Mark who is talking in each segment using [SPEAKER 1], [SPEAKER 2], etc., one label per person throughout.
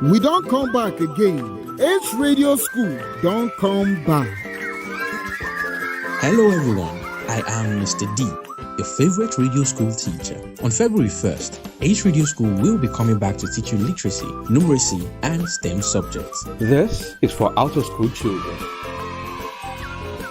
[SPEAKER 1] We don't come back again. Ace Radio School don't come back.
[SPEAKER 2] Hello everyone, I am Mr. D, your favorite radio school teacher. On February 1st, Ace Radio School will be coming back to teach you literacy, numeracy, and STEM subjects.
[SPEAKER 3] This is for out-of-school children.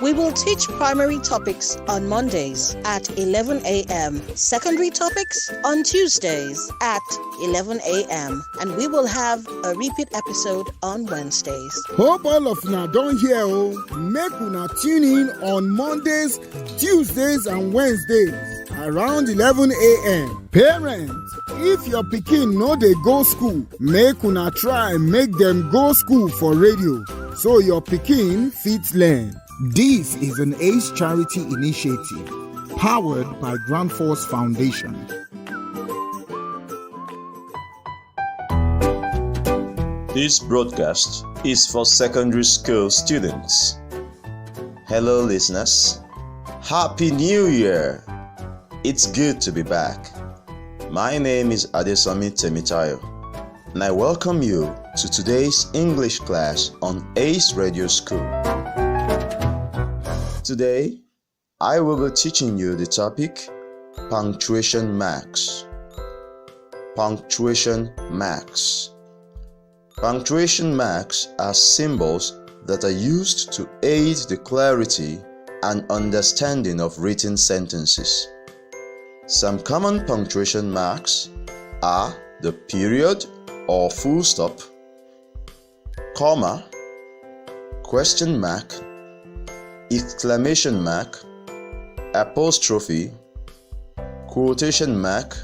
[SPEAKER 4] We will teach primary topics on Mondays at 11 a.m., secondary topics on Tuesdays at 11 a.m., and we will have a repeat episode on Wednesdays.
[SPEAKER 1] Hope all of una don hear o. Make una tune in on Mondays, Tuesdays, and Wednesdays around 11 a.m. Parents, if your pikin no dey go school, make una try make dem go school for radio so your pikin fit learn. This is an ACE charity initiative powered by Grand Force Foundation.
[SPEAKER 5] This broadcast is for secondary school students. Hello listeners, Happy New Year! It's good to be back. My name is Adesomi Temitayo, and I welcome you to today's English class on ACE Radio School. Today, I will be teaching you the topic punctuation marks. Punctuation marks. Punctuation marks are symbols that are used to aid the clarity and understanding of written sentences. Some common punctuation marks are the period or full stop, comma, question mark, exclamation mark, apostrophe, quotation mark,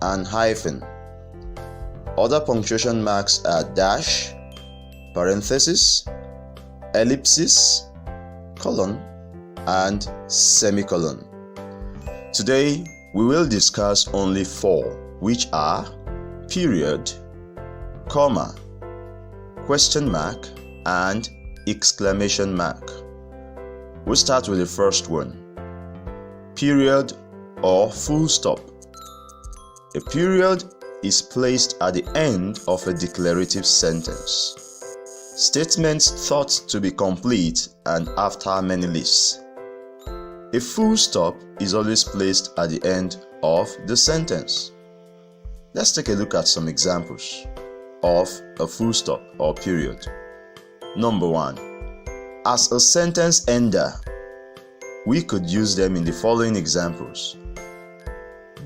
[SPEAKER 5] and hyphen. Other punctuation marks are dash, parenthesis, ellipsis, colon, and semicolon. Today, we will discuss only 4, which are period, comma, question mark, and exclamation mark. We'll start with the first one. Period or full stop. A period is placed at the end of a declarative sentence. Statements thought to be complete and after many lists. A full stop is always placed at the end of the sentence. Let's take a look at some examples of a full stop or period. Number 1. As a sentence ender, we could use them in the following examples.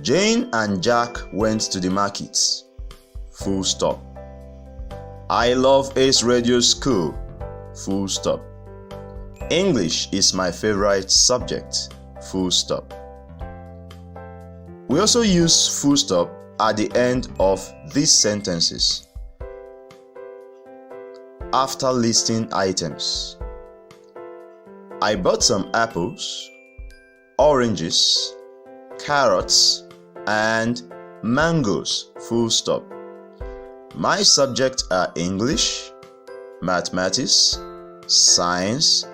[SPEAKER 5] Jane and Jack went to the market. Full stop. I love Ace Radio School. Full stop. English is my favorite subject. Full stop. We also use full stop at the end of these sentences after listing items. I bought some apples, oranges, carrots, and mangoes. Full stop. My subjects are English, mathematics, science,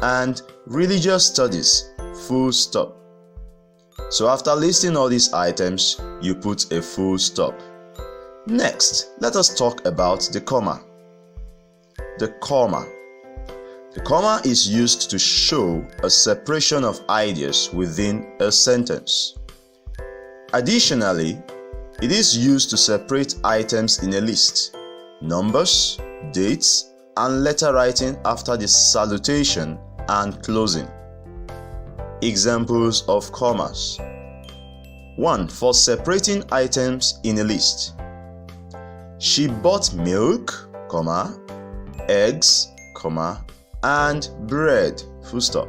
[SPEAKER 5] and religious studies. Full stop. So after listing all these items, you put a full stop. Next, let us talk about the comma. The comma. The comma is used to show a separation of ideas within a sentence. Additionally, it is used to separate items in a list, numbers, dates, and letter writing after the salutation and closing. Examples of commas. 1. For separating items in a list. She bought milk, comma, eggs, comma, and bread. Full stop.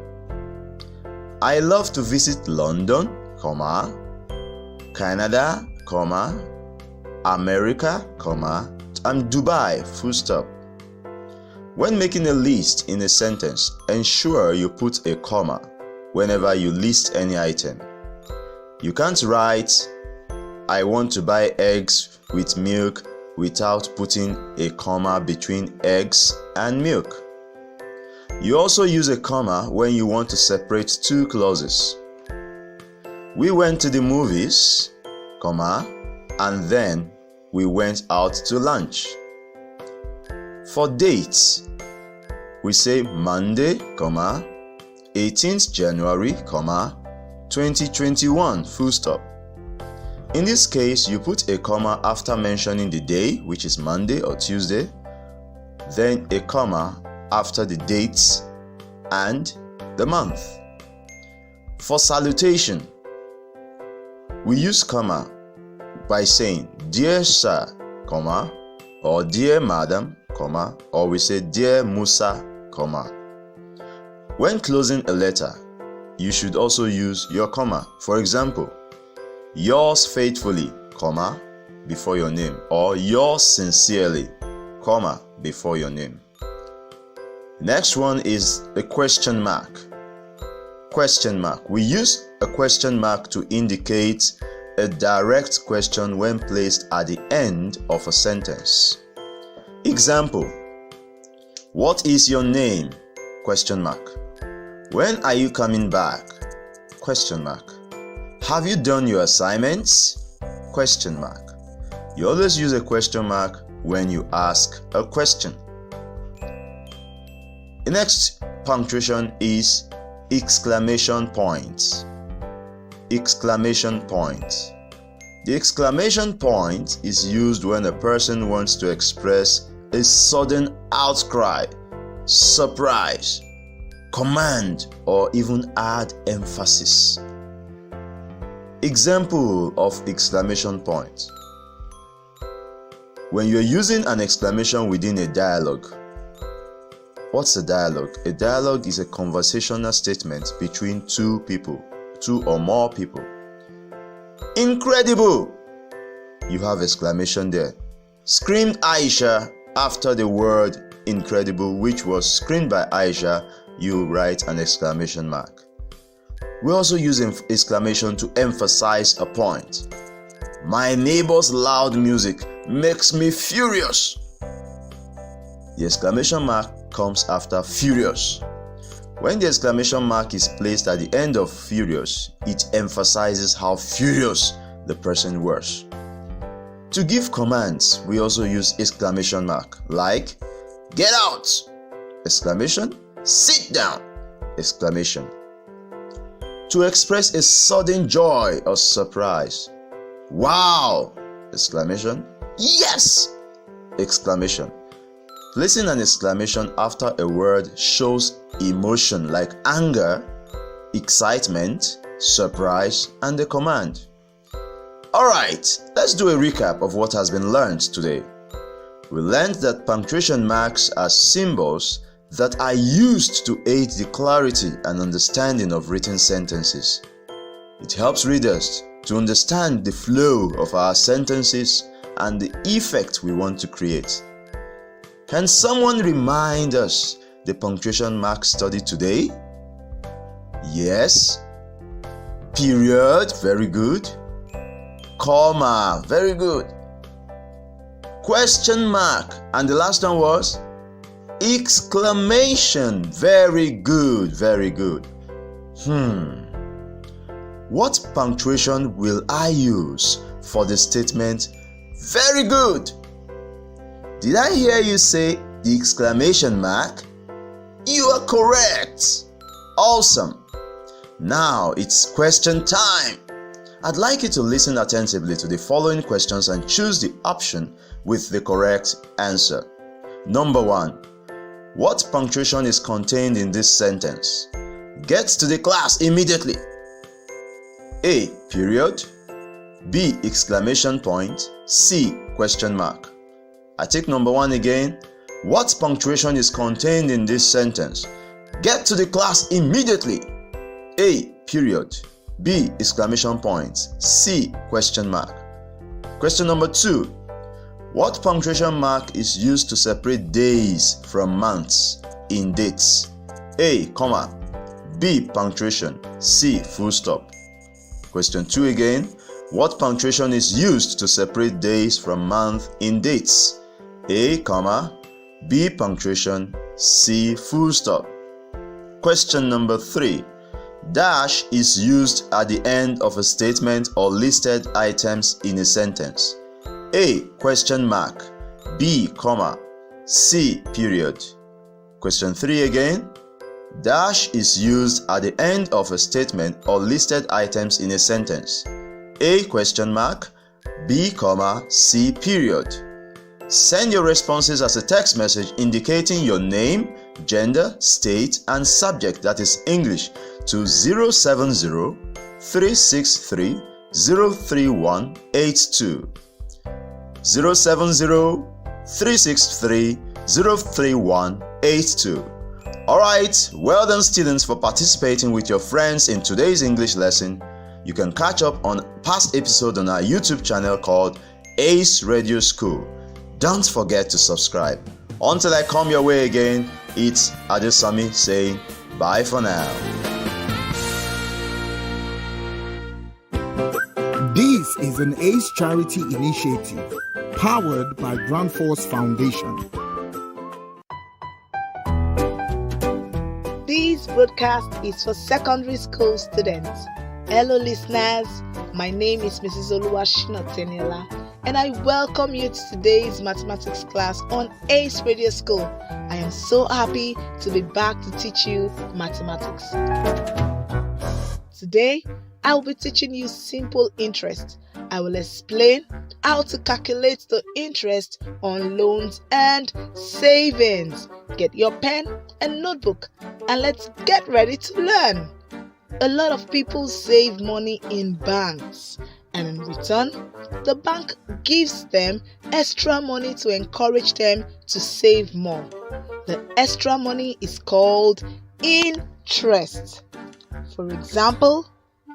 [SPEAKER 5] I love to visit London, comma, Canada, comma, America, comma, and Dubai. Full stop. When making a list in a sentence, ensure you put a comma whenever you list any item. You can't write, I want to buy eggs with milk without putting a comma between eggs and milk. You also use a comma when you want to separate two clauses. We went to the movies, comma, and then we went out to lunch. For dates, we say Monday, 18th January, 2021, full stop. In this case, you put a comma after mentioning the day, which is Monday or Tuesday, then a comma after the dates and the month. For salutation, we use comma by saying dear sir, comma, or dear madam, comma, or we say dear Musa, comma. When closing a letter, you should also use your comma. For example, yours faithfully, comma, before your name, or yours sincerely, comma, before your name. Next one is a question mark. Question mark. We use a question mark to indicate a direct question when placed at the end of a sentence. Example: what is your name? Question mark. When are you coming back? Question mark. Have you done your assignments? Question mark. You always use a question mark when you ask a question. The next punctuation is exclamation point. Exclamation point. The exclamation point is used when a person wants to express a sudden outcry, surprise, command, or even add emphasis. Example of exclamation point. When you're using an exclamation within a dialogue. What's a dialogue? A dialogue is a conversational statement between two people, two or more people. Incredible! You have exclamation there. Screamed Aisha after the word incredible, which was screamed by Aisha, you write an exclamation mark. We also use exclamation to emphasize a point. My neighbor's loud music makes me furious. The exclamation mark comes after furious. When the exclamation mark is placed at the end of furious, it emphasizes how furious the person was. To give commands, we also use exclamation mark, like get out! Exclamation. Sit down! Exclamation. To express a sudden joy or surprise. Wow! Exclamation. Yes! Exclamation. Placing an exclamation after a word shows emotion like anger, excitement, surprise, and a command. Alright, let's do a recap of what has been learned today. We learned that punctuation marks are symbols that are used to aid the clarity and understanding of written sentences. It helps readers to understand the flow of our sentences and the effect we want to create. Can someone remind us the punctuation mark studied today? Yes. Period, very good. Comma, very good. Question mark, and the last one was exclamation, very good, very good. What punctuation will I use for the statement very good? Did I hear you say the exclamation mark? You are correct. Awesome. Now it's question time. I'd like you to listen attentively to the following questions and choose the option with the correct answer. Number 1. What punctuation is contained in this sentence? Get to the class immediately. A. Period. B. Exclamation point. C. Question mark. I take number 1 again. What punctuation is contained in this sentence? Get to the class immediately. A. Period. B. Exclamation point. C. Question mark. Question number 2. What punctuation mark is used to separate days from months in dates? A. Comma. B. Punctuation. C. Full stop. Question 2 again. What punctuation is used to separate days from month in dates? A, comma, B, punctuation, C, full stop. Question number 3. Dash is used at the end of a statement or listed items in a sentence. A, question mark, B, comma, C period. Question 3 again. Dash is used at the end of a statement or listed items in a sentence. A question mark, B comma, C period. Send your responses as a text message indicating your name, gender, state, and subject, that is English, to 070 363 03182. 070 363 03182. Alright, well done students for participating with your friends in today's English lesson. You can catch up on past episodes on our YouTube channel called Ace Radio School. Don't forget to subscribe. Until I come your way again, it's Adesami saying bye for now.
[SPEAKER 1] This is an ACE charity initiative powered by Grand Force Foundation.
[SPEAKER 6] This broadcast is for secondary school students. Hello listeners, my name is Mrs. Oluwashina Teniola and I welcome you to today's mathematics class on ACE Radio School. I am so happy to be back to teach you mathematics. Today, I will be teaching you simple interest. I will explain how to calculate the interest on loans and savings. Get your pen and notebook and let's get ready to learn. A lot of people save money in banks, and in return, the bank gives them extra money to encourage them to save more. The extra money is called interest. For example,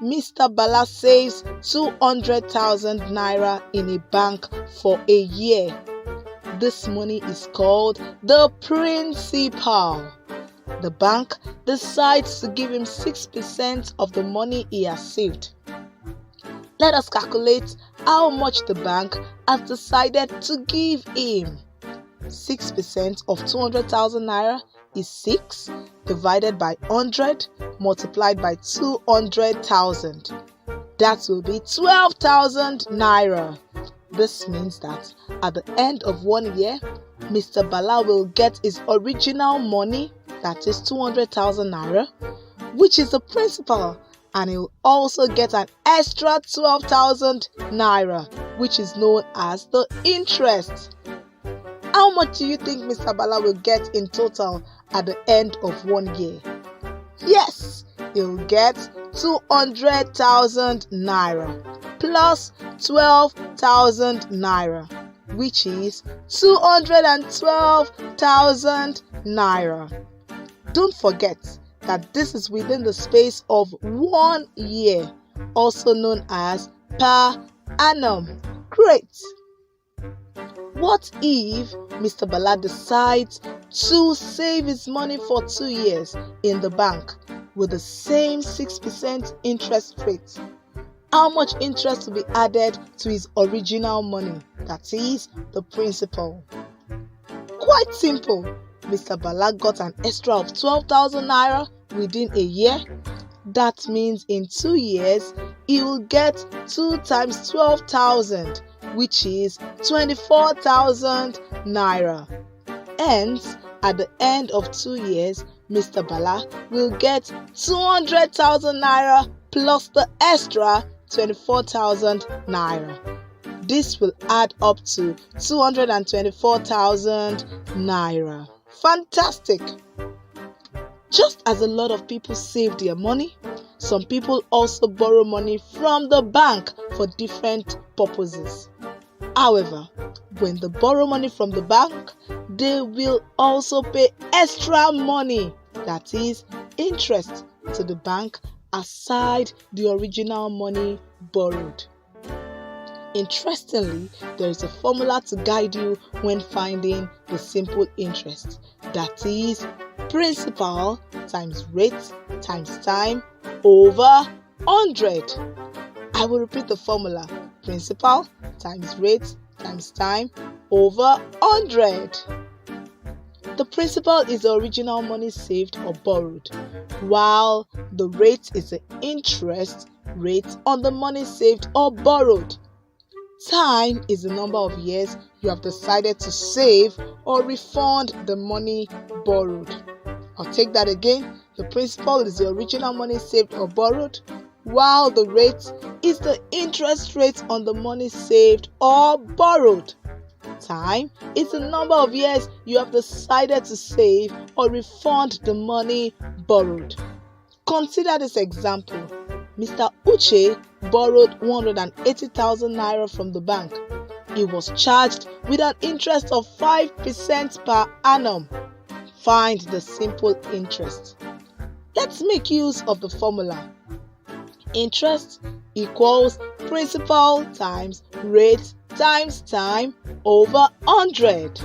[SPEAKER 6] Mr. Bala saves 200,000 naira in a bank for a year. This money is called the principal. The bank decides to give him 6% of the money he has saved. Let us calculate how much the bank has decided to give him. 6% of 200,000 naira is 6 divided by 100 multiplied by 200,000. That will be 12,000 naira. This means that at the end of 1 year, Mr. Bala will get his original money, that is 200,000 naira, which is the principal, and he will also get an extra 12,000 naira, which is known as the interest. How much do you think Mr. Bala will get in total at the end of 1 year? Yes, he'll get 200,000 naira plus 12,000 naira, which is 212,000 naira. Don't forget that this is within the space of 1 year, also known as per annum. Great! What if Mr. Bala decides to save his money for 2 years in the bank with the same 6% interest rate? How much interest will be added to his original money, that is, the principal? Quite simple. Mr. Bala got an extra of 12,000 naira within a year. That means in 2 years, he will get 2 times 12,000, which is 24,000 naira. Hence, at the end of 2 years, Mr. Bala will get 200,000 naira plus the extra 24,000 naira. This will add up to 224,000 naira. Fantastic! Just as a lot of people save their money, some people also borrow money from the bank for different purposes. However, when they borrow money from the bank, they will also pay extra money, that is, interest, to the bank aside the original money borrowed. Interestingly, there is a formula to guide you when finding the simple interest, that is, principal times rate times time over 100. I will repeat the formula: principal times rate times time over 100. The principal is the original money saved or borrowed, while the rate is the interest rate on the money saved or borrowed. Time is the number of years you have decided to save or refund the money borrowed. I'll take that again. The principal is the original money saved or borrowed, while the rate is the interest rate on the money saved or borrowed. Time is the number of years you have decided to save or refund the money borrowed. Consider this example. Mr. Uche borrowed 180,000 naira from the bank. He was charged with an interest of 5% per annum. Find the simple interest. Let's make use of the formula. Interest equals principal times rate times time over 100.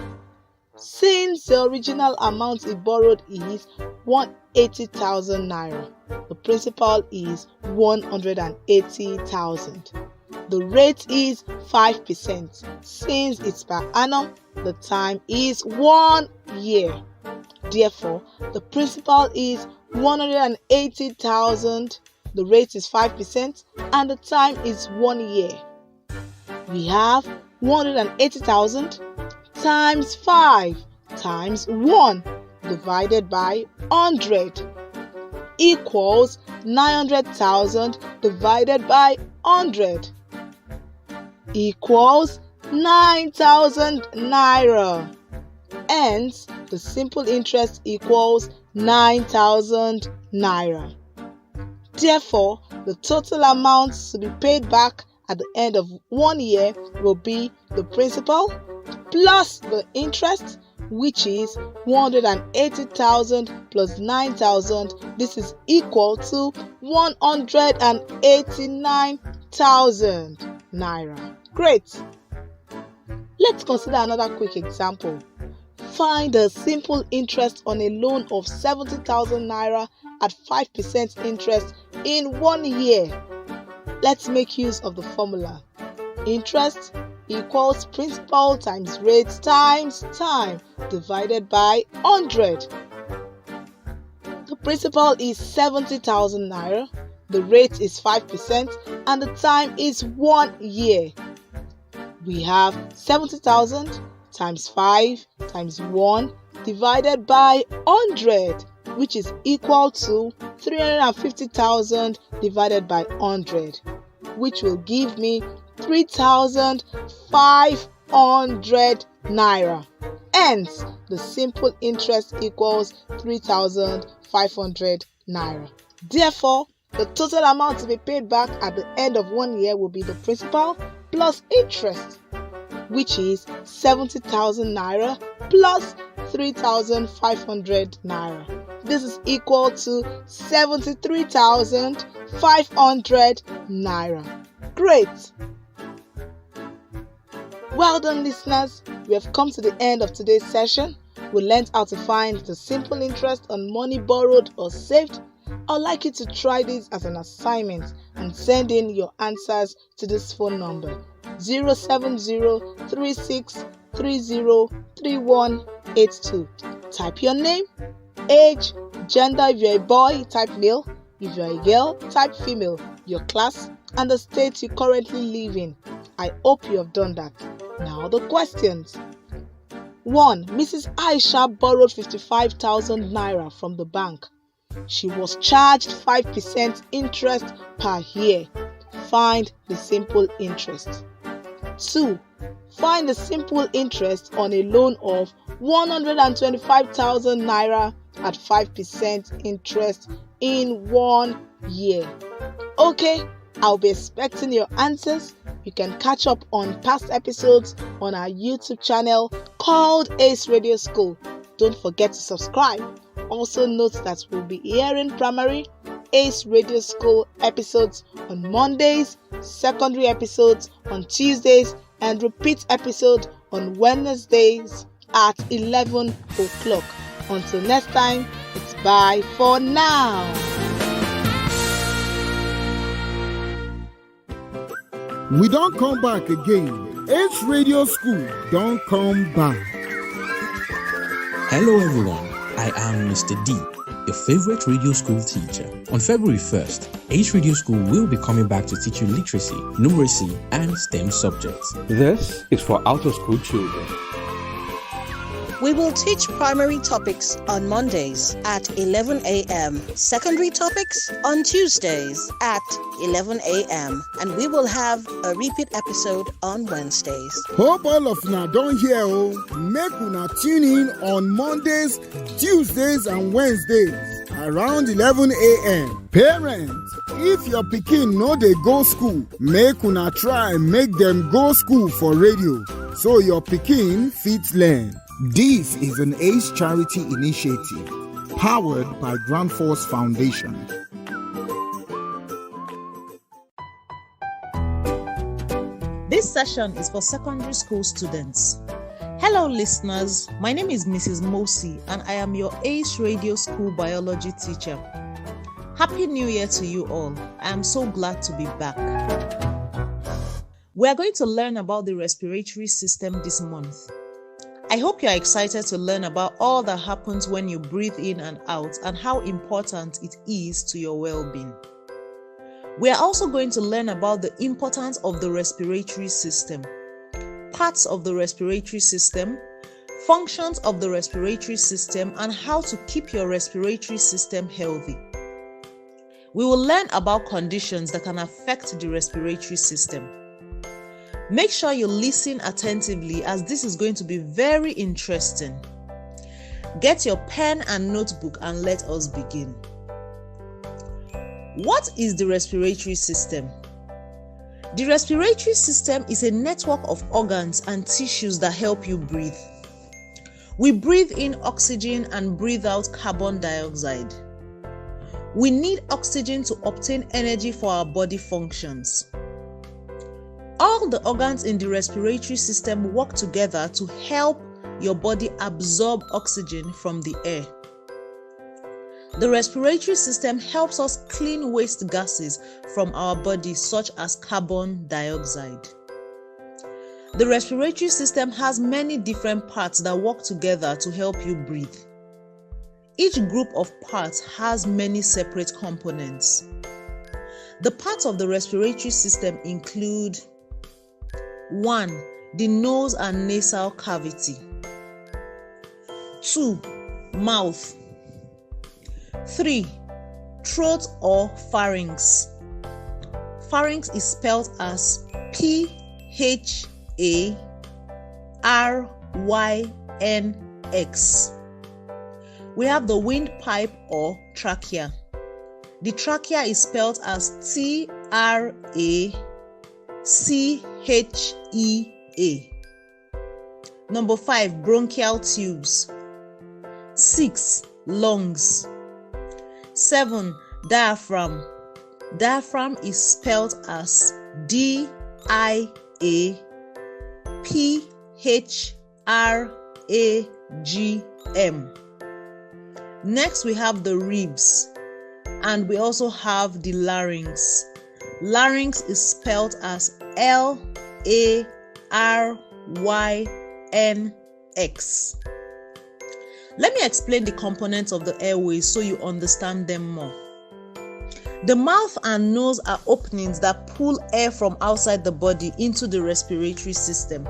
[SPEAKER 6] Since the original amount he borrowed is 180,000 naira, the principal is 180,000. The rate is 5%. Since it's per annum, the time is 1 year. Therefore, the principal is 180,000, the rate is 5%, and the time is 1 year. We have 180,000 times 5 times 1 divided by 100 equals 900,000 divided by 100 equals 9,000 naira. Hence, the simple interest equals 9,000 naira. Therefore, the total amount to be paid back at the end of 1 year will be the principal plus the interest, which is 180,000 plus 9,000. This is equal to 189,000 naira. Great. Let's consider another quick example. Find the simple interest on a loan of 70,000 naira at 5% interest in 1 year. Let's make use of the formula. Interest equals principal times rate times time divided by 100. The principal is 70,000 naira, the rate is 5%, and the time is 1 year. We have 70,000 times 5 times 1 divided by 100, which is equal to 350,000 divided by 100, which will give me 3,500 naira. Hence, the simple interest equals 3,500 naira. Therefore, the total amount to be paid back at the end of 1 year will be the principal plus interest, which is 70,000 naira plus 3,500 naira. This is equal to 73,500 naira. Great! Well done, listeners. We have come to the end of today's session. We learned how to find the simple interest on money borrowed or saved. I'd like you to try this as an assignment and send in your answers to this phone number 07036303182. Type your name, age, gender. If you're a boy, type male. If you're a girl, type female, your class, and the state you currently live in. I hope you have done that. Now the questions. 1. Mrs. Aisha borrowed 55,000 naira from the bank. She was charged 5% interest per year. Find the simple interest. 2. Find the simple interest on a loan of 125,000 naira at 5% interest in 1 year. Okay, I'll be expecting your answers. You can catch up on past episodes on our YouTube channel called Ace Radio School. Don't forget to subscribe. Also note that we'll be airing primary Ace Radio School episodes on Mondays, secondary episodes on Tuesdays, and repeat episode on Wednesdays at 11 o'clock. Until next time, it's bye for now.
[SPEAKER 1] We don't come back again. Ace Radio School don't come back.
[SPEAKER 2] Hello everyone, I am Mr. D, your favorite radio school teacher. On February 1st, H Radio School will be coming back to teach you literacy, numeracy, and STEM subjects.
[SPEAKER 3] This is for out-of-school children.
[SPEAKER 4] We will teach primary topics on Mondays at 11 a.m., secondary topics on Tuesdays at 11 a.m., and we will have a repeat episode on Wednesdays.
[SPEAKER 1] Hope all of una don hear o. Make una tune in on Mondays, Tuesdays and Wednesdays around 11 a.m. Parents, if your pikin no dey go school, make una try make dem go school for radio so your pikin fit learn. This is an ACE charity initiative powered by Grand Force Foundation.
[SPEAKER 7] This session is for secondary school students. Hello listeners, my name is Mrs. Mosi and I am your ACE Radio School biology teacher. Happy New Year to you all. I am so glad to be back. We are going to learn about the respiratory system this month. I hope you are excited to learn about all that happens when you breathe in and out and how important it is to your well-being. We are also going to learn about the importance of the respiratory system, parts of the respiratory system, functions of the respiratory system, and how to keep your respiratory system healthy. We will learn about conditions that can affect the respiratory system. Make sure you listen attentively as this is going to be very interesting. Get your pen and notebook and let us begin. What is the respiratory system? The respiratory system is a network of organs and tissues that help you breathe. We breathe in oxygen and breathe out carbon dioxide. We need oxygen to obtain energy for our body functions. All the organs in the respiratory system work together to help your body absorb oxygen from the air. The respiratory system helps us clean waste gases from our body, such as carbon dioxide. The respiratory system has many different parts that work together to help you breathe. Each group of parts has many separate components. The parts of the respiratory system include 1. The nose and nasal cavity. 2. Mouth. 3. Throat or pharynx. Pharynx is spelled as P-H-A-R-Y-N-X. We have the windpipe or trachea. The trachea is spelled as T-R-A-C-H-E-A. Number 5, bronchial tubes. 6, lungs. 7, diaphragm. Diaphragm is spelled as D-I-A-P-H-R-A-G-M. Next, we have the ribs, and we also have the larynx. Larynx is spelled as L-A-R-Y-N-X. Let me explain the components of the airways so you understand them more. The mouth and nose are openings that pull air from outside the body into the respiratory system.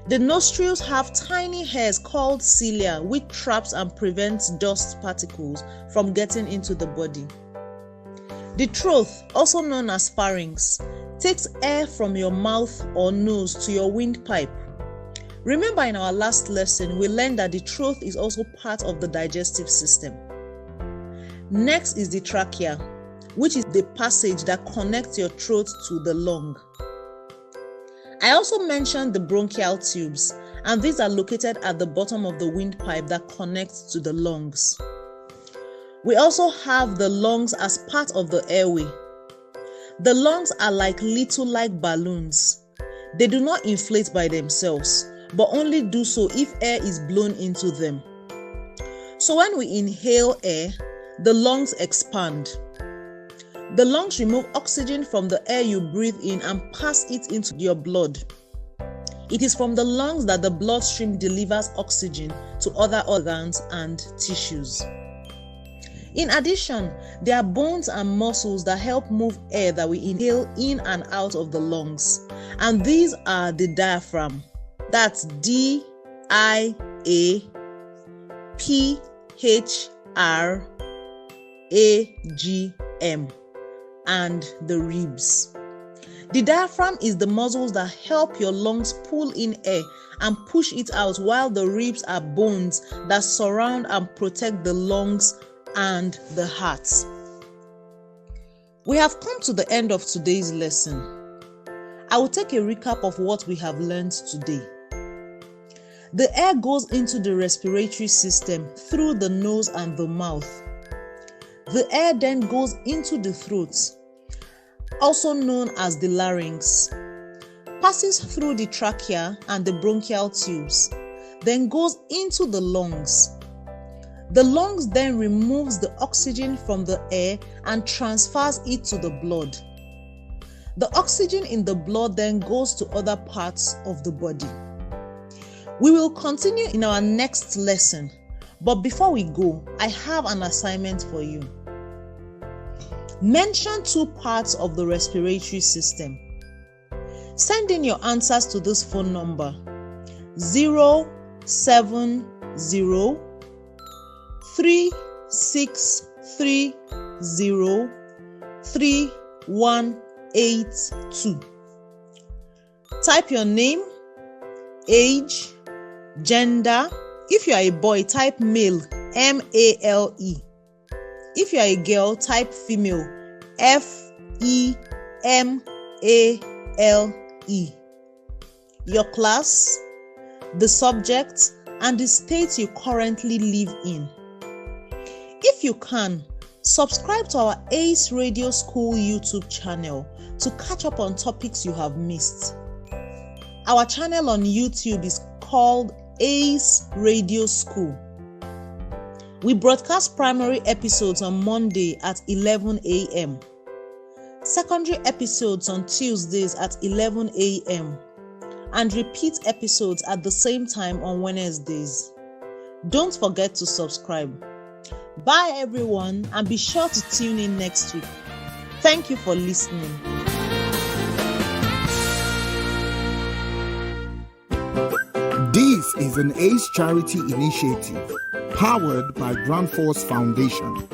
[SPEAKER 7] The nostrils have tiny hairs called cilia, which traps and prevents dust particles from getting into the body. The throat, also known as pharynx, takes air from your mouth or nose to your windpipe. Remember, in our last lesson, we learned that the throat is also part of the digestive system. Next is the trachea, which is the passage that connects your throat to the lung. I also mentioned the bronchial tubes, and these are located at the bottom of the windpipe that connects to the lungs. We also have the lungs as part of the airway. The lungs are like balloons. They do not inflate by themselves, but only do so if air is blown into them. So when we inhale air, the lungs expand. The lungs remove oxygen from the air you breathe in and pass it into your blood. It is from the lungs that the bloodstream delivers oxygen to other organs and tissues. In addition, there are bones and muscles that help move air that we inhale in and out of the lungs, and these are the diaphragm. That's D-I-A-P-H-R-A-G-M, and the ribs. The diaphragm is the muscles that help your lungs pull in air and push it out, while the ribs are bones that surround and protect the lungs and the heart. We have come to the end of today's lesson. I will take a recap of what we have learned today. The air goes into the respiratory system through the nose and the mouth. The air then goes into the throat, also known as the larynx, passes through the trachea and the bronchial tubes, then goes into the lungs. The lungs then removes the oxygen from the air and transfers it to the blood. The oxygen in the blood then goes to other parts of the body. We will continue in our next lesson, but before we go, I have an assignment for you. Mention 2 parts of the respiratory system. Send in your answers to this phone number 07036303182. Type your name, age, gender. If you are a boy, type male, M-A-L-E. If you are a girl, type female, F-E-M-A-L-E. Your class, the subject, and the state you currently live in. If you can, subscribe to our ACE Radio School YouTube channel to catch up on topics you have missed. Our channel on YouTube is called ACE Radio School. We broadcast primary episodes on Monday at 11 a.m., secondary episodes on Tuesdays at 11 a.m., and repeat episodes at the same time on Wednesdays. Don't forget to subscribe. Bye everyone, and be sure to tune in next week. Thank you for listening.
[SPEAKER 1] This is an ACE charity initiative powered by Grand Force Foundation.